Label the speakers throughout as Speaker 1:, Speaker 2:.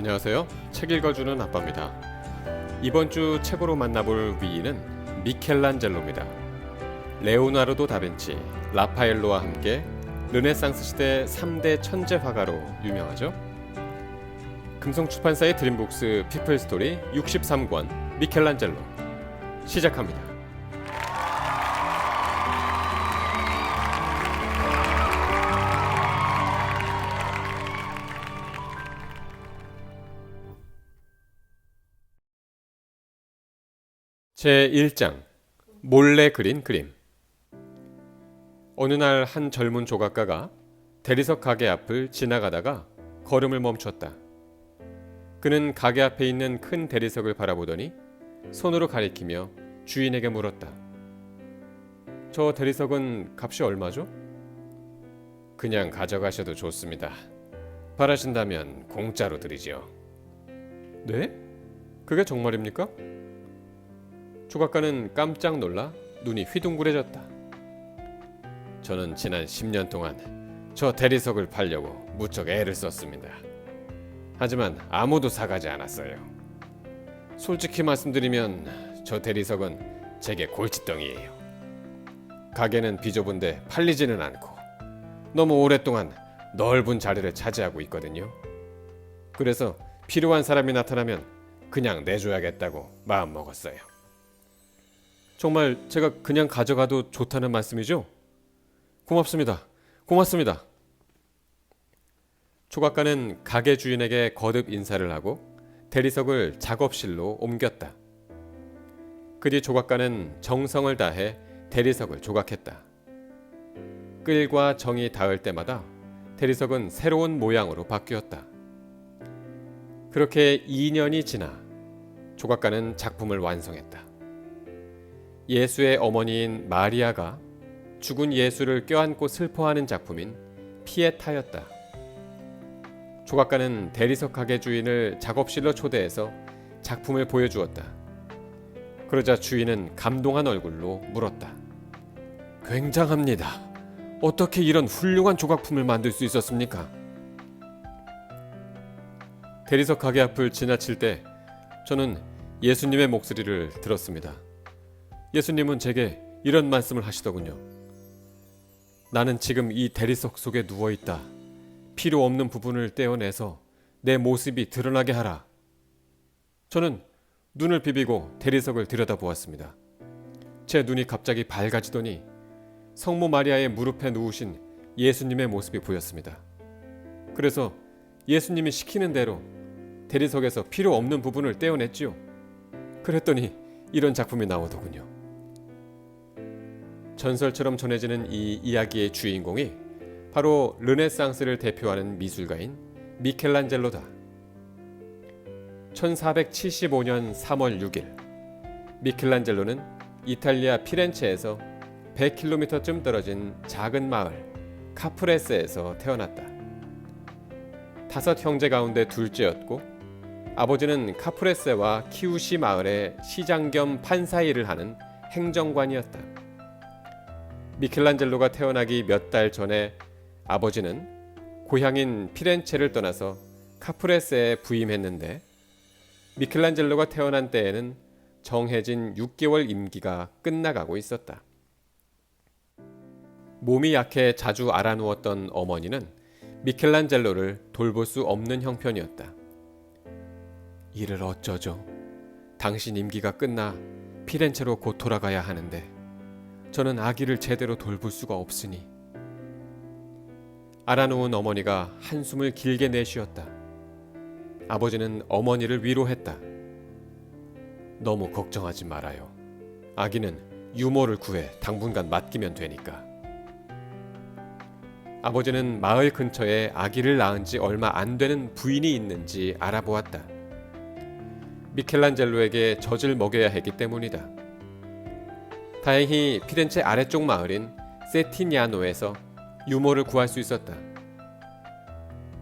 Speaker 1: 안녕하세요. 책 읽어주는 아빠입니다. 이번 주 책으로 만나볼 위인은 미켈란젤로입니다. 레오나르도 다빈치, 라파엘로와 함께 르네상스 시대 3대 천재 화가로 유명하죠. 금성출판사의 드림북스 피플스토리 63권 미켈란젤로 시작합니다. 제1장 몰래 그린 그림. 어느 날 한 젊은 조각가가 대리석 가게 앞을 지나가다가 걸음을 멈췄다. 그는 가게 앞에 있는 큰 대리석을 바라보더니 손으로 가리키며 주인에게 물었다. 저 대리석은 값이 얼마죠? 그냥 가져가셔도 좋습니다. 바라신다면 공짜로 드리지요. 네? 그게 정말입니까? 조각가는 깜짝 놀라 눈이 휘둥그레졌다. 저는 지난 10년 동안 저 대리석을 팔려고 무척 애를 썼습니다. 하지만 아무도 사가지 않았어요. 솔직히 말씀드리면 저 대리석은 제게 골칫덩이에요. 가게는 비좁은데 팔리지는 않고 너무 오랫동안 넓은 자리를 차지하고 있거든요. 그래서 필요한 사람이 나타나면 그냥 내줘야겠다고 마음먹었어요. 정말 제가 그냥 가져가도 좋다는 말씀이죠? 고맙습니다. 고맙습니다. 조각가는 가게 주인에게 거듭 인사를 하고 대리석을 작업실로 옮겼다. 그 뒤 조각가는 정성을 다해 대리석을 조각했다. 끌과 정이 닿을 때마다 대리석은 새로운 모양으로 바뀌었다. 그렇게 2년이 지나 조각가는 작품을 완성했다. 예수의 어머니인 마리아가 죽은 예수를 껴안고 슬퍼하는 작품인 피에타였다. 조각가는 대리석 가게 주인을 작업실로 초대해서 작품을 보여주었다. 그러자 주인은 감동한 얼굴로 물었다. 굉장합니다. 어떻게 이런 훌륭한 조각품을 만들 수 있었습니까? 대리석 가게 앞을 지나칠 때 저는 예수님의 목소리를 들었습니다. 예수님은 제게 이런 말씀을 하시더군요. 나는 지금 이 대리석 속에 누워있다. 필요 없는 부분을 떼어내서 내 모습이 드러나게 하라. 저는 눈을 비비고 대리석을 들여다보았습니다. 제 눈이 갑자기 밝아지더니 성모 마리아의 무릎에 누우신 예수님의 모습이 보였습니다. 그래서 예수님이 시키는 대로 대리석에서 필요 없는 부분을 떼어냈지요. 그랬더니 이런 작품이 나오더군요. 전설처럼 전해지는 이 이야기의 주인공이 바로 르네상스를 대표하는 미술가인 미켈란젤로다. 1475년 3월 6일 미켈란젤로는 이탈리아 피렌체에서 100km쯤 떨어진 작은 마을 카프레세에서 태어났다. 5 형제 가운데 둘째였고 아버지는 카프레세와 키우시 마을의 시장 겸 판사 일을 하는 행정관이었다. 미켈란젤로가 태어나기 몇 달 전에 아버지는 고향인 피렌체를 떠나서 카프레세에 부임했는데 미켈란젤로가 태어난 때에는 정해진 6개월 임기가 끝나가고 있었다. 몸이 약해 자주 알아누웠던 어머니는 미켈란젤로를 돌볼 수 없는 형편이었다. 이를 어쩌죠? 당신 임기가 끝나 피렌체로 곧 돌아가야 하는데 저는 아기를 제대로 돌볼 수가 없으니. 알아누운 어머니가 한숨을 길게 내쉬었다. 아버지는 어머니를 위로했다. 너무 걱정하지 말아요. 아기는 유모를 구해 당분간 맡기면 되니까. 아버지는 마을 근처에 아기를 낳은 지 얼마 안 되는 부인이 있는지 알아보았다. 미켈란젤로에게 젖을 먹여야 했기 때문이다. 다행히 피렌체 아래쪽 마을인 세티냐노에서 유모를 구할 수 있었다.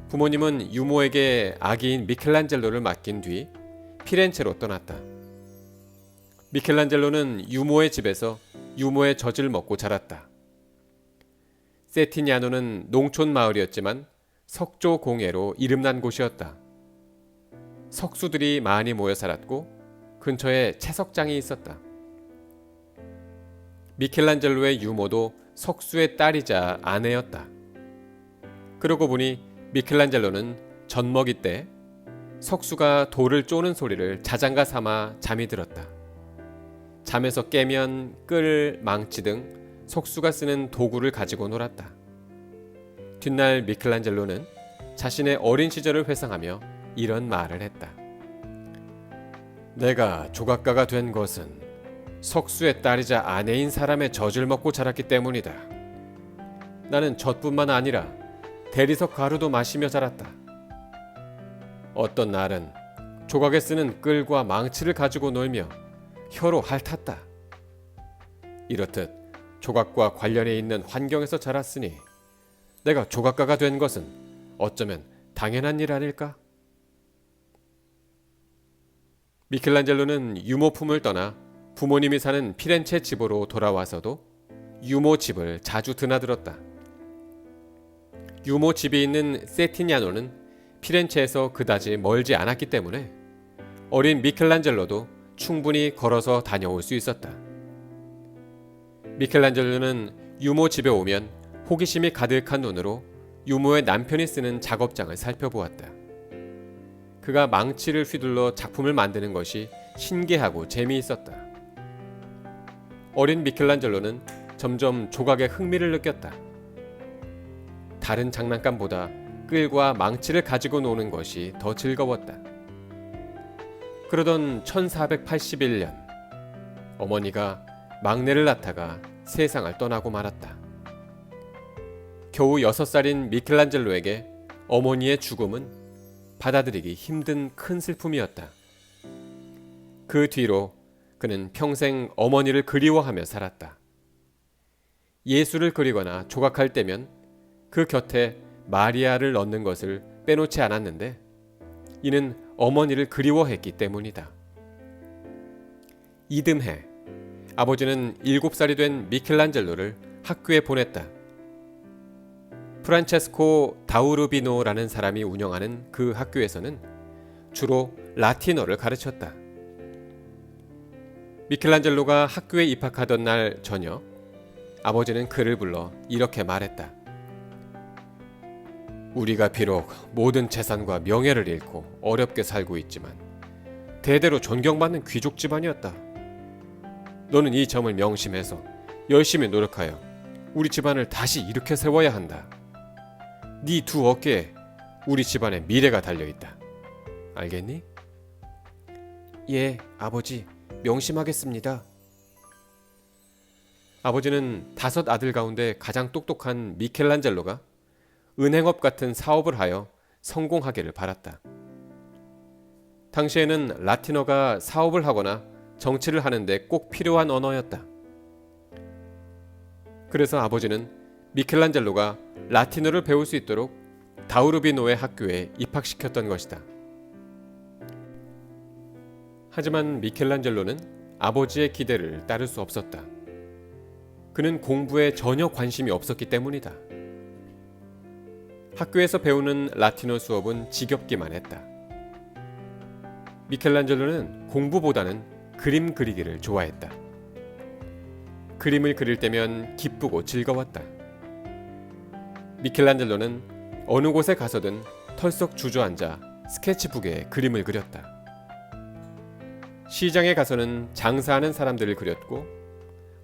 Speaker 1: 부모님은 유모에게 아기인 미켈란젤로를 맡긴 뒤 피렌체로 떠났다. 미켈란젤로는 유모의 집에서 유모의 젖을 먹고 자랐다. 세티냐노는 농촌 마을이었지만 석조 공예로 이름난 곳이었다. 석수들이 많이 모여 살았고 근처에 채석장이 있었다. 미켈란젤로의 유모도 석수의 딸이자 아내였다. 그러고 보니 미켈란젤로는 젖먹이 때 석수가 돌을 쪼는 소리를 자장가 삼아 잠이 들었다. 잠에서 깨면 끌, 망치 등 석수가 쓰는 도구를 가지고 놀았다. 뒷날 미켈란젤로는 자신의 어린 시절을 회상하며 이런 말을 했다. 내가 조각가가 된 것은 석수의 딸이자 아내인 사람의 젖을 먹고 자랐기 때문이다. 나는 젖뿐만 아니라 대리석 가루도 마시며 자랐다. 어떤 날은 조각에 쓰는 끌과 망치를 가지고 놀며 혀로 핥았다. 이렇듯 조각과 관련해 있는 환경에서 자랐으니 내가 조각가가 된 것은 어쩌면 당연한 일 아닐까? 미켈란젤로는 유모품을 떠나 부모님이 사는 피렌체 집으로 돌아와서도 유모 집을 자주 드나들었다. 유모 집이 있는 세티냐노는 피렌체에서 그다지 멀지 않았기 때문에 어린 미켈란젤로도 충분히 걸어서 다녀올 수 있었다. 미켈란젤로는 유모 집에 오면 호기심이 가득한 눈으로 유모의 남편이 쓰는 작업장을 살펴보았다. 그가 망치를 휘둘러 작품을 만드는 것이 신기하고 재미있었다. 어린 미켈란젤로는 점점 조각에 흥미를 느꼈다. 다른 장난감보다 끌과 망치를 가지고 노는 것이 더 즐거웠다. 그러던 1481년 어머니가 막내를 낳다가 세상을 떠나고 말았다. 겨우 6살인 미켈란젤로에게 어머니의 죽음은 받아들이기 힘든 큰 슬픔이었다. 그 뒤로 그는 평생 어머니를 그리워하며 살았다. 예수를 그리거나 조각할 때면 그 곁에 마리아를 넣는 것을 빼놓지 않았는데 이는 어머니를 그리워했기 때문이다. 이듬해 아버지는 7살이 된 미켈란젤로를 학교에 보냈다. 프란체스코 다우르비노라는 사람이 운영하는 그 학교에서는 주로 라틴어를 가르쳤다. 미켈란젤로가 학교에 입학하던 날 저녁 아버지는 그를 불러 이렇게 말했다. 우리가 비록 모든 재산과 명예를 잃고 어렵게 살고 있지만 대대로 존경받는 귀족 집안이었다. 너는 이 점을 명심해서 열심히 노력하여 우리 집안을 다시 일으켜 세워야 한다. 네 두 어깨에 우리 집안의 미래가 달려있다. 알겠니? 예, 아버지. 명심하겠습니다. 아버지는 5 아들 가운데 가장 똑똑한 미켈란젤로가 은행업 같은 사업을 하여 성공하기를 바랐다. 당시에는 라틴어가 사업을 하거나 정치를 하는데 꼭 필요한 언어였다. 그래서 아버지는 미켈란젤로가 라틴어를 배울 수 있도록 다우르비노의 학교에 입학시켰던 것이다. 하지만 미켈란젤로는 아버지의 기대를 따를 수 없었다. 그는 공부에 전혀 관심이 없었기 때문이다. 학교에서 배우는 라틴어 수업은 지겹기만 했다. 미켈란젤로는 공부보다는 그림 그리기를 좋아했다. 그림을 그릴 때면 기쁘고 즐거웠다. 미켈란젤로는 어느 곳에 가서든 털썩 주저앉아 스케치북에 그림을 그렸다. 시장에 가서는 장사하는 사람들을 그렸고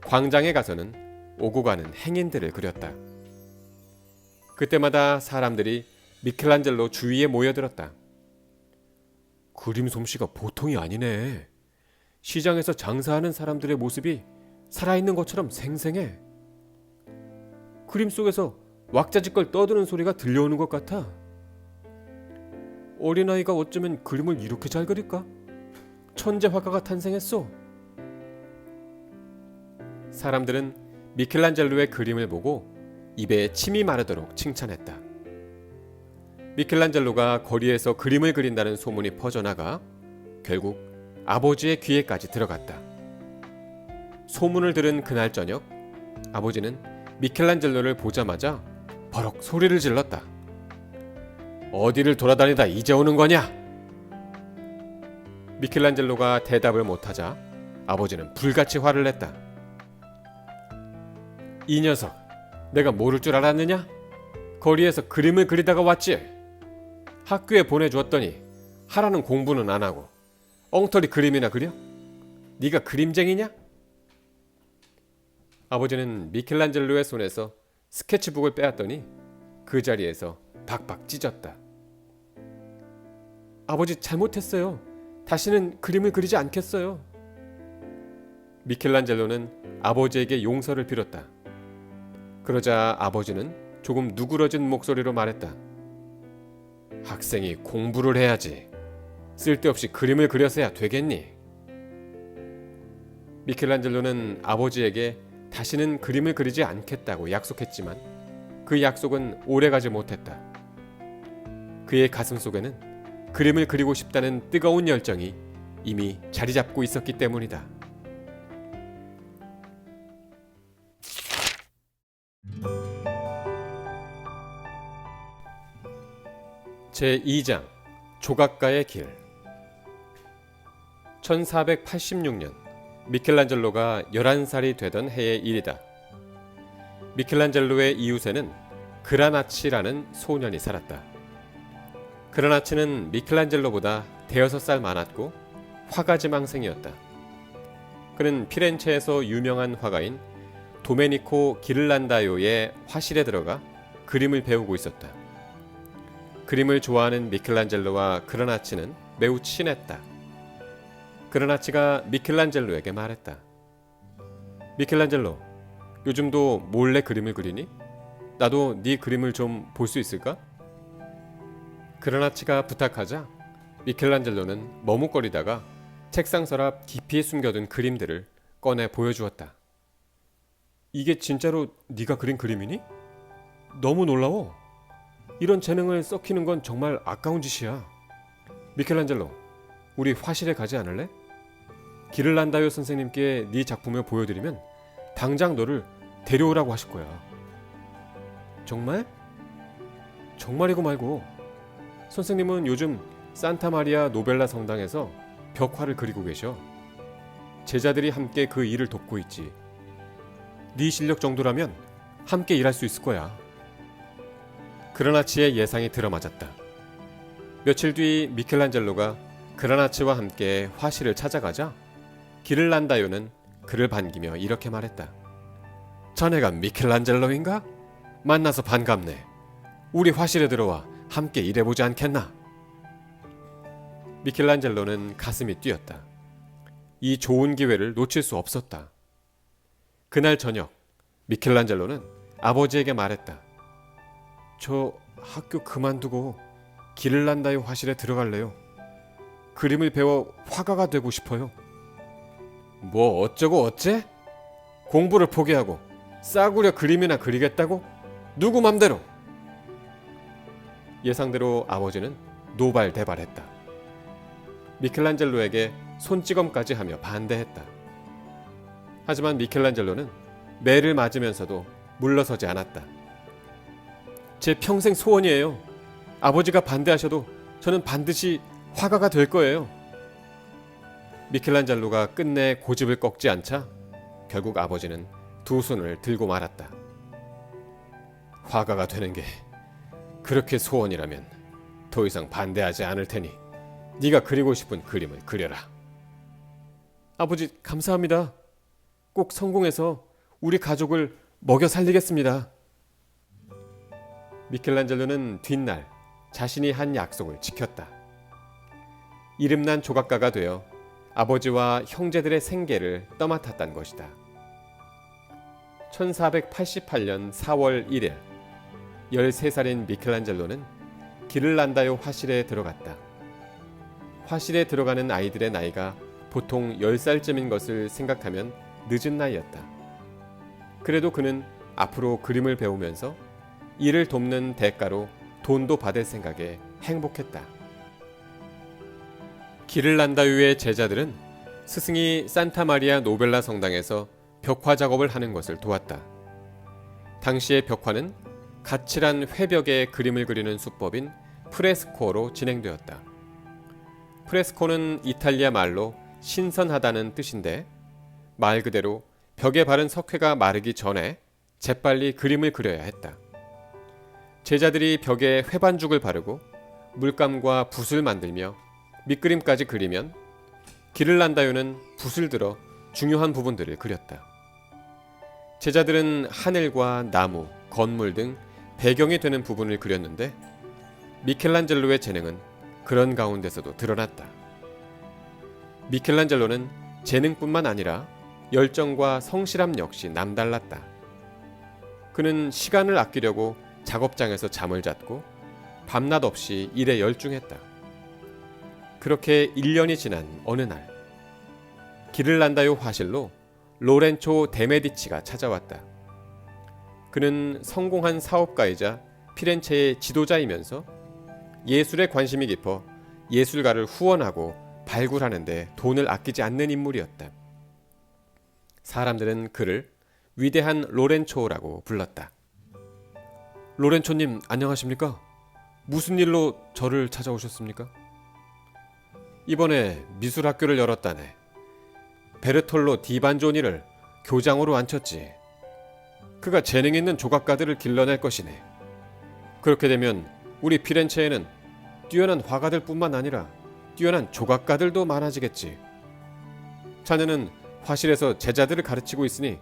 Speaker 1: 광장에 가서는 오고 가는 행인들을 그렸다. 그때마다 사람들이 미켈란젤로 주위에 모여들었다. 그림 솜씨가 보통이 아니네. 시장에서 장사하는 사람들의 모습이 살아있는 것처럼 생생해. 그림 속에서 왁자지껄 떠드는 소리가 들려오는 것 같아. 어린아이가 어쩌면 그림을 이렇게 잘 그릴까? 천재 화가가 탄생했어. 사람들은 미켈란젤로의 그림을 보고 입에 침이 마르도록 칭찬했다. 미켈란젤로가 거리에서 그림을 그린다는 소문이 퍼져나가 결국 아버지의 귀에까지 들어갔다. 소문을 들은 그날 저녁 아버지는 미켈란젤로를 보자마자 버럭 소리를 질렀다. 어디를 돌아다니다 이제 오는 거냐? 미켈란젤로가 대답을 못하자 아버지는 불같이 화를 냈다. 이 녀석, 내가 모를 줄 알았느냐? 거리에서 그림을 그리다가 왔지. 학교에 보내주었더니 하라는 공부는 안 하고 엉터리 그림이나 그려? 네가 그림쟁이냐? 아버지는 미켈란젤로의 손에서 스케치북을 빼앗더니 그 자리에서 박박 찢었다. 아버지, 잘못했어요. 다시는 그림을 그리지 않겠어요. 미켈란젤로는 아버지에게 용서를 빌었다. 그러자 아버지는 조금 누그러진 목소리로 말했다. 학생이 공부를 해야지. 쓸데없이 그림을 그려서야 되겠니? 미켈란젤로는 아버지에게 다시는 그림을 그리지 않겠다고 약속했지만 그 약속은 오래가지 못했다. 그의 가슴 속에는 그림을 그리고 싶다는 뜨거운 열정이 이미 자리 잡고 있었기 때문이다. 제2장 조각가의 길. 1486년 미켈란젤로가 11살이 되던 해의 일이다. 미켈란젤로의 이웃에는 그라나치라는 소년이 살았다. 그라나치는 미켈란젤로보다 대여섯 살 많았고 화가지망생이었다. 그는 피렌체에서 유명한 화가인 도메니코 기를란다요의 화실에 들어가 그림을 배우고 있었다. 그림을 좋아하는 미켈란젤로와 그라나치는 매우 친했다. 그라나치가 미켈란젤로에게 말했다. 미켈란젤로, 요즘도 몰래 그림을 그리니? 나도 네 그림을 좀 볼 수 있을까? 그라나치가 부탁하자 미켈란젤로는 머뭇거리다가 책상 서랍 깊이 숨겨둔 그림들을 꺼내 보여주었다. 이게 진짜로 네가 그린 그림이니? 너무 놀라워. 이런 재능을 썩히는 건 정말 아까운 짓이야. 미켈란젤로, 우리 화실에 가지 않을래? 기를란다요 선생님께 네 작품을 보여드리면 당장 너를 데려오라고 하실 거야. 정말? 정말이고 말고. 선생님은 요즘 산타마리아 노벨라 성당에서 벽화를 그리고 계셔. 제자들이 함께 그 일을 돕고 있지. 네 실력 정도라면 함께 일할 수 있을 거야. 그라나치의 예상이 들어맞았다. 며칠 뒤 미켈란젤로가 그라나치와 함께 화실을 찾아가자 기를란다요는 그를 반기며 이렇게 말했다. 자네가 미켈란젤로인가? 만나서 반갑네. 우리 화실에 들어와 함께 일해보지 않겠나? 미켈란젤로는 가슴이 뛰었다. 이 좋은 기회를 놓칠 수 없었다. 그날 저녁 미켈란젤로는 아버지에게 말했다. 저 학교 그만두고 기를란다요 화실에 들어갈래요. 그림을 배워 화가가 되고 싶어요. 뭐 어쩌고 어째? 공부를 포기하고 싸구려 그림이나 그리겠다고? 누구 맘대로? 예상대로 아버지는 노발대발했다. 미켈란젤로에게 손찌검까지 하며 반대했다. 하지만 미켈란젤로는 매를 맞으면서도 물러서지 않았다. 제 평생 소원이에요. 아버지가 반대하셔도 저는 반드시 화가가 될 거예요. 미켈란젤로가 끝내 고집을 꺾지 않자 결국 아버지는 두 손을 들고 말았다. 화가가 되는 게 그렇게 소원이라면 더 이상 반대하지 않을 테니 네가 그리고 싶은 그림을 그려라. 아버지, 감사합니다. 꼭 성공해서 우리 가족을 먹여 살리겠습니다. 미켈란젤로는 뒷날 자신이 한 약속을 지켰다. 이름난 조각가가 되어 아버지와 형제들의 생계를 떠맡았단 것이다. 1488년 4월 1일 13살인 미켈란젤로는 기를란다요 화실에 들어갔다. 화실에 들어가는 아이들의 나이가 보통 10살쯤인 것을 생각하면 늦은 나이였다. 그래도 그는 앞으로 그림을 배우면서 이를 돕는 대가로 돈도 받을 생각에 행복했다. 기를란다요의 제자들은 스승이 산타마리아 노벨라 성당에서 벽화 작업을 하는 것을 도왔다. 당시의 벽화는 가칠한 회벽에 그림을 그리는 수법인 프레스코로 진행되었다. 프레스코는 이탈리아 말로 신선하다는 뜻인데 말 그대로 벽에 바른 석회가 마르기 전에 재빨리 그림을 그려야 했다. 제자들이 벽에 회반죽을 바르고 물감과 붓을 만들며 밑그림까지 그리면 기를란다요는 붓을 들어 중요한 부분들을 그렸다. 제자들은 하늘과 나무, 건물 등 배경이 되는 부분을 그렸는데 미켈란젤로의 재능은 그런 가운데서도 드러났다. 미켈란젤로는 재능뿐만 아니라 열정과 성실함 역시 남달랐다. 그는 시간을 아끼려고 작업장에서 잠을 잤고 밤낮 없이 일에 열중했다. 그렇게 1년이 지난 어느 날 기를란다요 화실로 로렌초 데메디치가 찾아왔다. 그는 성공한 사업가이자 피렌체의 지도자이면서 예술에 관심이 깊어 예술가를 후원하고 발굴하는 데 돈을 아끼지 않는 인물이었다. 사람들은 그를 위대한 로렌초라고 불렀다. 로렌초님 안녕하십니까? 무슨 일로 저를 찾아오셨습니까? 이번에 미술학교를 열었다네. 베르톨로 디반조니를 교장으로 앉혔지. 그가 재능 있는 조각가들을 길러낼 것이네. 그렇게 되면 우리 피렌체에는 뛰어난 화가들 뿐만 아니라 뛰어난 조각가들도 많아지겠지. 자네는 화실에서 제자들을 가르치고 있으니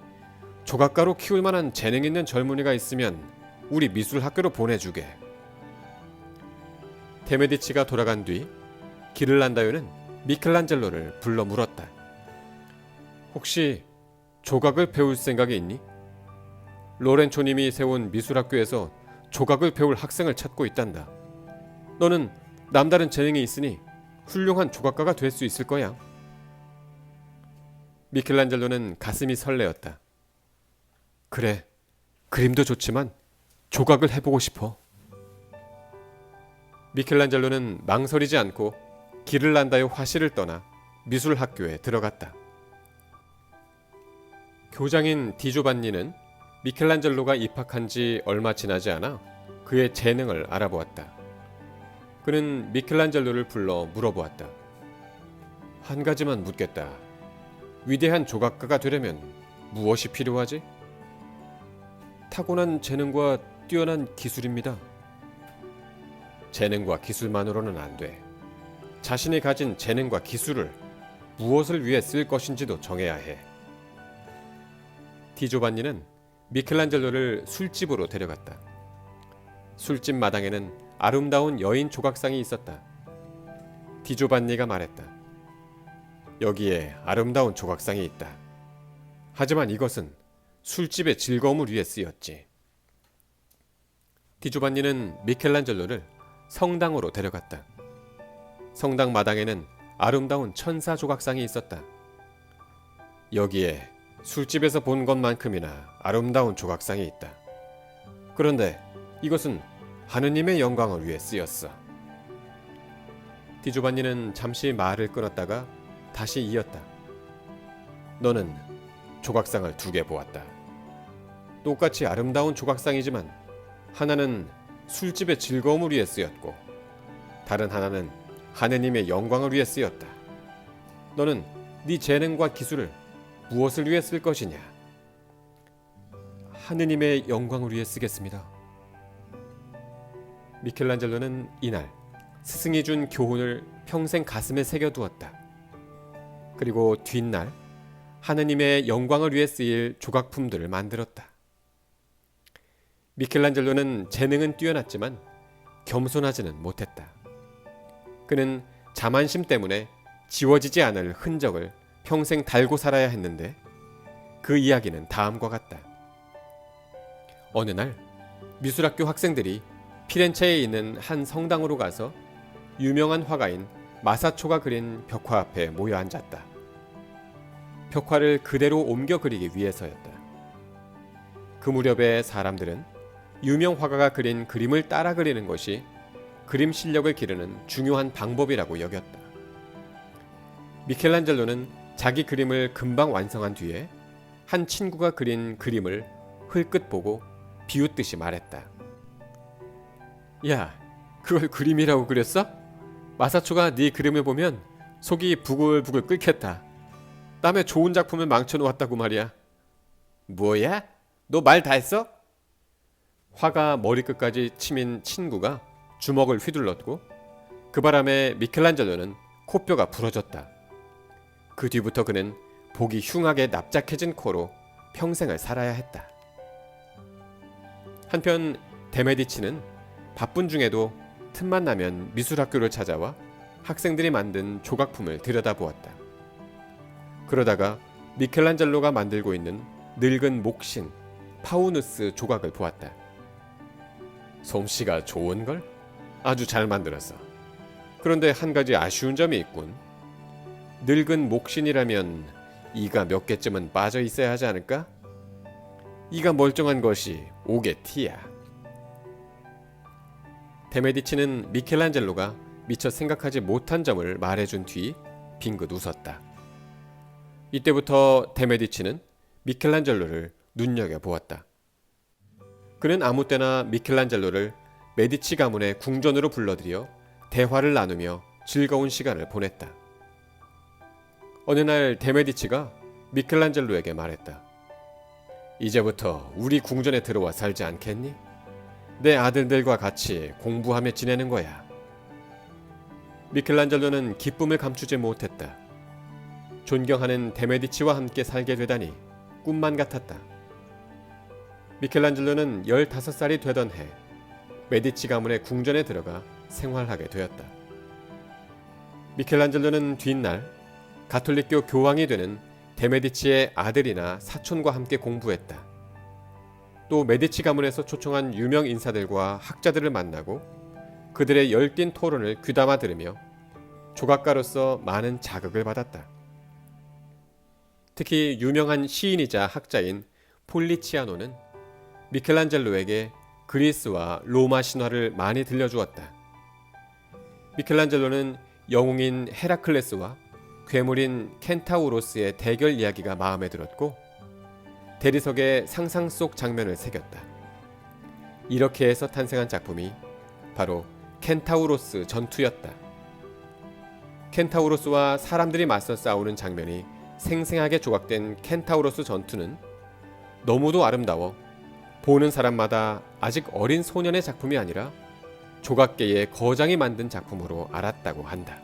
Speaker 1: 조각가로 키울 만한 재능 있는 젊은이가 있으면 우리 미술학교로 보내주게. 데메디치가 돌아간 뒤 기를란다요는 미켈란젤로를 불러 물었다. 혹시 조각을 배울 생각이 있니? 로렌초님이 세운 미술학교에서 조각을 배울 학생을 찾고 있단다. 너는 남다른 재능이 있으니 훌륭한 조각가가 될 수 있을 거야. 미켈란젤로는 가슴이 설레었다. 그래, 그림도 좋지만 조각을 해보고 싶어. 미켈란젤로는 망설이지 않고 기를란다요 화실을 떠나 미술학교에 들어갔다. 교장인 디조반니는 미켈란젤로가 입학한 지 얼마 지나지 않아 그의 재능을 알아보았다. 그는 미켈란젤로를 불러 물어보았다. 한 가지만 묻겠다. 위대한 조각가가 되려면 무엇이 필요하지? 타고난 재능과 뛰어난 기술입니다. 재능과 기술만으로는 안 돼. 자신이 가진 재능과 기술을 무엇을 위해 쓸 것인지도 정해야 해. 디조반니는 미켈란젤로를 술집으로 데려갔다. 술집 마당에는 아름다운 여인 조각상이 있었다. 디조반니가 말했다. 여기에 아름다운 조각상이 있다. 하지만 이것은 술집의 즐거움을 위해 쓰였지. 디조반니는 미켈란젤로를 성당으로 데려갔다. 성당 마당에는 아름다운 천사 조각상이 있었다. 여기에 술집에서 본 것만큼이나 아름다운 조각상이 있다. 그런데 이것은 하느님의 영광을 위해 쓰였어. 디조반니는 잠시 말을 끊었다가 다시 이었다. 너는 조각상을 2개 보았다. 똑같이 아름다운 조각상이지만 하나는 술집의 즐거움을 위해 쓰였고 다른 하나는 하느님의 영광을 위해 쓰였다. 너는 네 재능과 기술을 무엇을 위해 쓸 것이냐? 하느님의 영광을 위해 쓰겠습니다. 미켈란젤로는 이날 스승이 준 교훈을 평생 가슴에 새겨두었다. 그리고 뒷날 하느님의 영광을 위해 쓰일 조각품들을 만들었다. 미켈란젤로는 재능은 뛰어났지만 겸손하지는 못했다. 그는 자만심 때문에 지워지지 않을 흔적을 평생 달고 살아야 했는데 그 이야기는 다음과 같다. 어느 날 미술학교 학생들이 피렌체에 있는 한 성당으로 가서 유명한 화가인 마사초가 그린 벽화 앞에 모여 앉았다. 벽화를 그대로 옮겨 그리기 위해서였다. 그 무렵에 사람들은 유명 화가가 그린 그림을 따라 그리는 것이 그림 실력을 기르는 중요한 방법이라고 여겼다. 미켈란젤로는 자기 그림을 금방 완성한 뒤에 한 친구가 그린 그림을 흘끗 보고 비웃듯이 말했다. 야, 그걸 그림이라고 그렸어? 마사초가 네 그림을 보면 속이 부글부글 끓겠다. 남의 좋은 작품을 망쳐놓았다고 말이야. 뭐야? 너 말 다 했어? 화가 머리끝까지 치민 친구가 주먹을 휘둘렀고 그 바람에 미켈란젤로는 코뼈가 부러졌다. 그 뒤부터 그는 보기 흉하게 납작해진 코로 평생을 살아야 했다. 한편 데메디치는 바쁜 중에도 틈만 나면 미술학교를 찾아와 학생들이 만든 조각품을 들여다보았다. 그러다가 미켈란젤로가 만들고 있는 늙은 목신 파우누스 조각을 보았다. 솜씨가 좋은걸? 아주 잘 만들었어. 그런데 한 가지 아쉬운 점이 있군. 늙은 목신이라면 이가 몇 개쯤은 빠져 있어야 하지 않을까? 이가 멀쩡한 것이 옥의 티야. 데메디치는 미켈란젤로가 미처 생각하지 못한 점을 말해준 뒤 빙긋 웃었다. 이때부터 데메디치는 미켈란젤로를 눈여겨보았다. 그는 아무 때나 미켈란젤로를 메디치 가문의 궁전으로 불러들여 대화를 나누며 즐거운 시간을 보냈다. 어느 날 데메디치가 미켈란젤로에게 말했다. 이제부터 우리 궁전에 들어와 살지 않겠니? 내 아들들과 같이 공부하며 지내는 거야. 미켈란젤로는 기쁨을 감추지 못했다. 존경하는 데메디치와 함께 살게 되다니 꿈만 같았다. 미켈란젤로는 15살이 되던 해 메디치 가문의 궁전에 들어가 생활하게 되었다. 미켈란젤로는 뒷날 가톨릭교 교황이 되는 데메디치의 아들이나 사촌과 함께 공부했다. 또 메디치 가문에서 초청한 유명 인사들과 학자들을 만나고 그들의 열띤 토론을 귀담아 들으며 조각가로서 많은 자극을 받았다. 특히 유명한 시인이자 학자인 폴리치아노는 미켈란젤로에게 그리스와 로마 신화를 많이 들려주었다. 미켈란젤로는 영웅인 헤라클레스와 괴물인 켄타우로스의 대결 이야기가 마음에 들었고 대리석에 상상 속 장면을 새겼다. 이렇게 해서 탄생한 작품이 바로 켄타우로스 전투였다. 켄타우로스와 사람들이 맞서 싸우는 장면이 생생하게 조각된 켄타우로스 전투는 너무도 아름다워 보는 사람마다 아직 어린 소년의 작품이 아니라 조각계의 거장이 만든 작품으로 알았다고 한다.